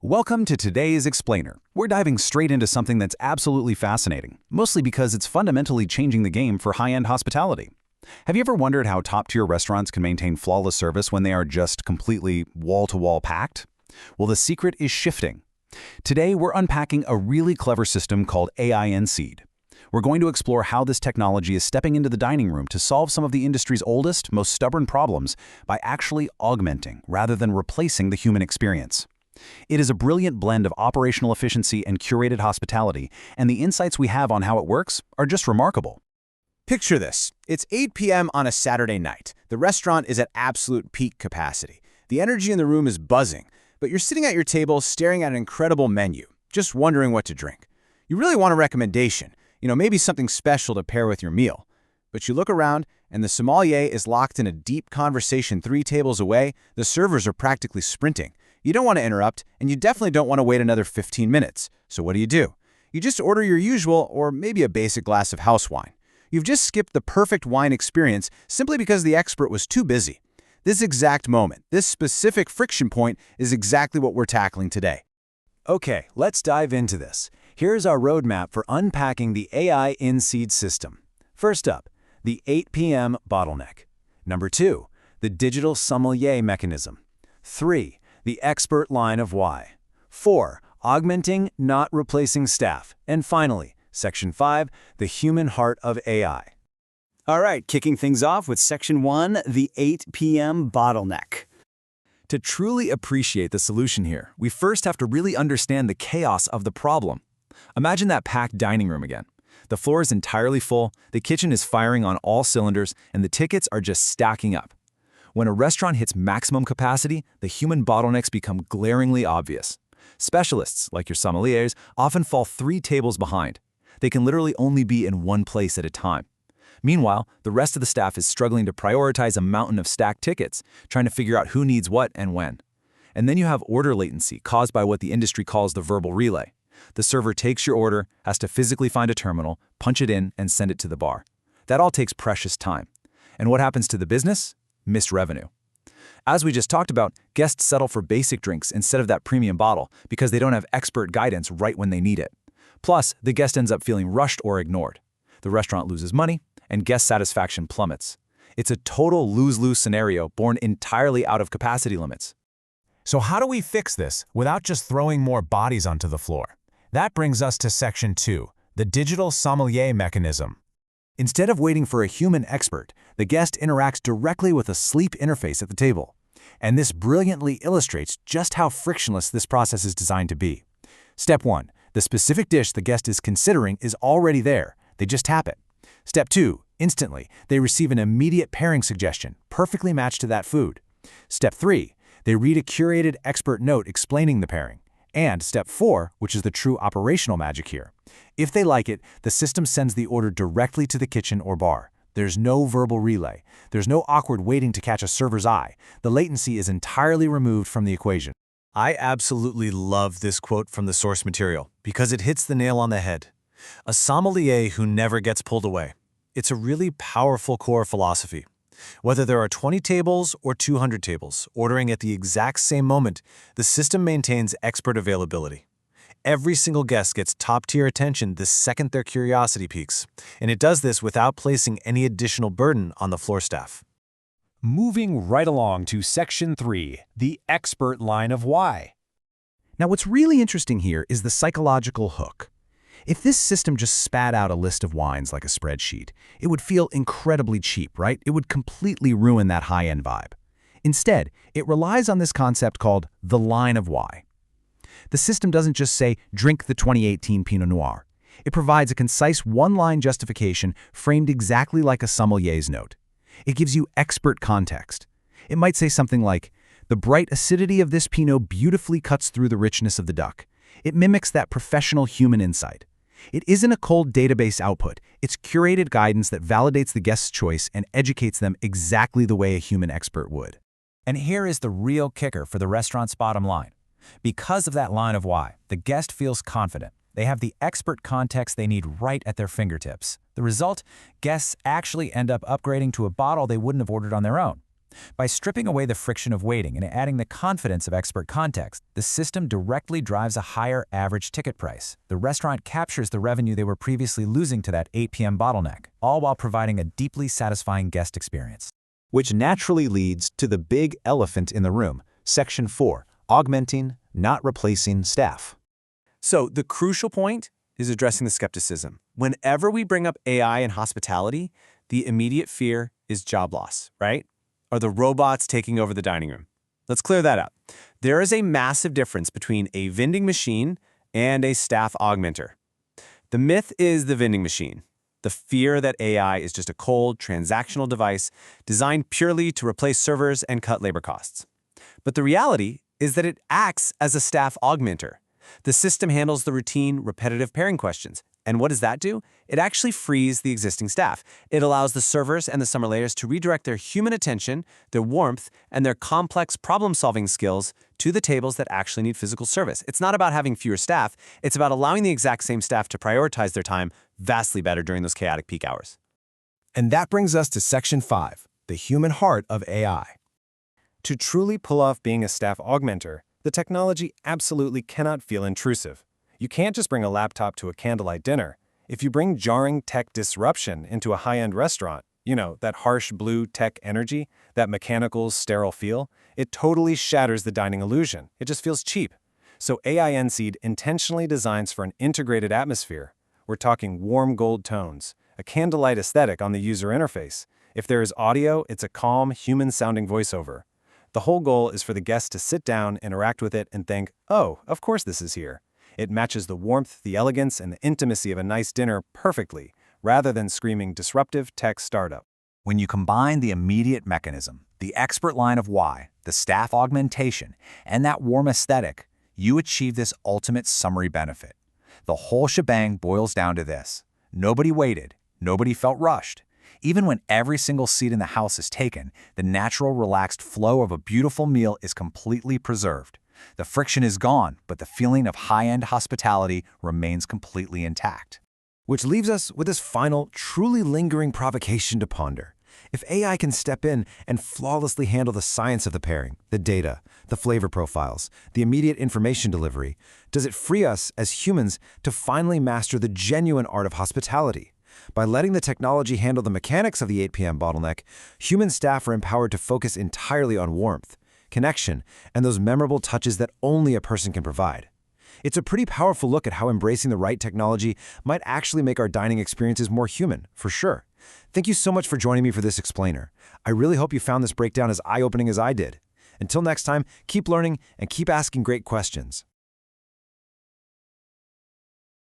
Welcome to today's Explainer. We're diving straight into something that's absolutely fascinating, mostly because it's fundamentally changing the game for high-end hospitality. Have you ever wondered how top-tier restaurants can maintain flawless service when they are just completely wall-to-wall packed? Well, the secret is shifting. Today, we're unpacking a really clever system called AI InSeed. We're going to explore how this technology is stepping into the dining room to solve some of the industry's oldest, most stubborn problems by actually augmenting rather than replacing the human experience. It is a brilliant blend of operational efficiency and curated hospitality, and the insights we have on how it works are just remarkable. Picture this. It's 8 p.m. on a Saturday night. The restaurant is at absolute peak capacity. The energy in the room is buzzing, but you're sitting at your table staring at an incredible menu, just wondering what to drink. You really want a recommendation, maybe something special to pair with your meal. But you look around, and the sommelier is locked in a deep conversation 3 tables away. The servers are practically sprinting. You don't want to interrupt, and you definitely don't want to wait another 15 minutes. So what do? You just order your usual or maybe a basic glass of house wine. You've just skipped the perfect wine experience simply because the expert was too busy. This exact moment, this specific friction point is exactly what we're tackling today. Okay, let's dive into this. Here's our roadmap for unpacking the AI InSeed system. First up, the 8 p.m. bottleneck. Number 2, the digital sommelier mechanism. 3, the expert line of why. 4, augmenting, not replacing staff. And finally, Section 5, the human heart of AI. All right, kicking things off with Section 1, the 8 p.m. bottleneck. To truly appreciate the solution here, we first have to really understand the chaos of the problem. Imagine that packed dining room again. The floor is entirely full, the kitchen is firing on all cylinders, and the tickets are just stacking up. When a restaurant hits maximum capacity, the human bottlenecks become glaringly obvious. Specialists, like your sommeliers, often fall 3 tables behind. They can literally only be in one place at a time. Meanwhile, the rest of the staff is struggling to prioritize a mountain of stacked tickets, trying to figure out who needs what and when. And then you have order latency caused by what the industry calls the verbal relay. The server takes your order, has to physically find a terminal, punch it in, and send it to the bar. That all takes precious time. And what happens to the business? Missed revenue. As we just talked about, guests settle for basic drinks instead of that premium bottle because they don't have expert guidance right when they need it. Plus, the guest ends up feeling rushed or ignored. The restaurant loses money, and guest satisfaction plummets. It's a total lose-lose scenario born entirely out of capacity limits. So how do we fix this without just throwing more bodies onto the floor? That brings us to Section 2, the digital sommelier mechanism. Instead of waiting for a human expert, the guest interacts directly with a sleep interface at the table. And this brilliantly illustrates just how frictionless this process is designed to be. Step 1. The specific dish the guest is considering is already there. They just tap it. Step 2. Instantly, they receive an immediate pairing suggestion, perfectly matched to that food. Step 3. They read a curated expert note explaining the pairing. And Step 4, which is the true operational magic here. If they like it, the system sends the order directly to the kitchen or bar. There's no verbal relay. There's no awkward waiting to catch a server's eye. The latency is entirely removed from the equation. I absolutely love this quote from the source material because it hits the nail on the head. A sommelier who never gets pulled away. It's a really powerful core philosophy. Whether there are 20 tables or 200 tables, ordering at the exact same moment, the system maintains expert availability. Every single guest gets top-tier attention the second their curiosity peaks, and it does this without placing any additional burden on the floor staff. Moving right along to Section 3, the expert line of why. Now, what's really interesting here is the psychological hook. If this system just spat out a list of wines like a spreadsheet, it would feel incredibly cheap, right? It would completely ruin that high-end vibe. Instead, it relies on this concept called the line of why. The system doesn't just say, drink the 2018 Pinot Noir. It provides a concise one-line justification framed exactly like a sommelier's note. It gives you expert context. It might say something like, the bright acidity of this Pinot beautifully cuts through the richness of the duck. It mimics that professional human insight. It isn't a cold database output. It's curated guidance that validates the guest's choice and educates them exactly the way a human expert would. And here is the real kicker for the restaurant's bottom line. Because of that line of why, the guest feels confident. They have the expert context they need right at their fingertips. The result? Guests actually end up upgrading to a bottle they wouldn't have ordered on their own. By stripping away the friction of waiting and adding the confidence of expert context, the system directly drives a higher average ticket price. The restaurant captures the revenue they were previously losing to that 8 p.m. bottleneck, all while providing a deeply satisfying guest experience. Which naturally leads to the big elephant in the room, Section 4, augmenting, not replacing staff. So the crucial point is addressing the skepticism. Whenever we bring up AI in hospitality, the immediate fear is job loss, right? Or the robots taking over the dining room. Let's clear that up. There is a massive difference between a vending machine and a staff augmenter. The myth is the vending machine. The fear that AI is just a cold, transactional device designed purely to replace servers and cut labor costs. But the reality is that it acts as a staff augmenter. The system handles the routine, repetitive pairing questions. And what does that do? It actually frees the existing staff. It allows the servers and the sommeliers to redirect their human attention, their warmth, and their complex problem-solving skills to the tables that actually need physical service. It's not about having fewer staff. It's about allowing the exact same staff to prioritize their time vastly better during those chaotic peak hours. And that brings us to Section 5, the human heart of AI. To truly pull off being a staff augmenter, the technology absolutely cannot feel intrusive. You can't just bring a laptop to a candlelight dinner. If you bring jarring tech disruption into a high-end restaurant, that harsh blue tech energy, that mechanical, sterile feel, it totally shatters the dining illusion. It just feels cheap. So AI InSeed intentionally designs for an integrated atmosphere. We're talking warm gold tones, a candlelight aesthetic on the user interface. If there is audio, it's a calm, human-sounding voiceover. The whole goal is for the guest to sit down, interact with it, and think, oh, of course this is here. It matches the warmth, the elegance, and the intimacy of a nice dinner perfectly, rather than screaming disruptive tech startup. When you combine the immediate mechanism, the expert line of why, the staff augmentation, and that warm aesthetic, you achieve this ultimate summary benefit. The whole shebang boils down to this. Nobody waited. Nobody felt rushed. Even when every single seat in the house is taken, the natural, relaxed flow of a beautiful meal is completely preserved. The friction is gone, but the feeling of high-end hospitality remains completely intact. Which leaves us with this final, truly lingering provocation to ponder. If AI can step in and flawlessly handle the science of the pairing, the data, the flavor profiles, the immediate information delivery, does it free us as humans to finally master the genuine art of hospitality? By letting the technology handle the mechanics of the 8 p.m. bottleneck, human staff are empowered to focus entirely on warmth, connection, and those memorable touches that only a person can provide. It's a pretty powerful look at how embracing the right technology might actually make our dining experiences more human, for sure. Thank you so much for joining me for this explainer. I really hope you found this breakdown as eye-opening as I did. Until next time, keep learning and keep asking great questions.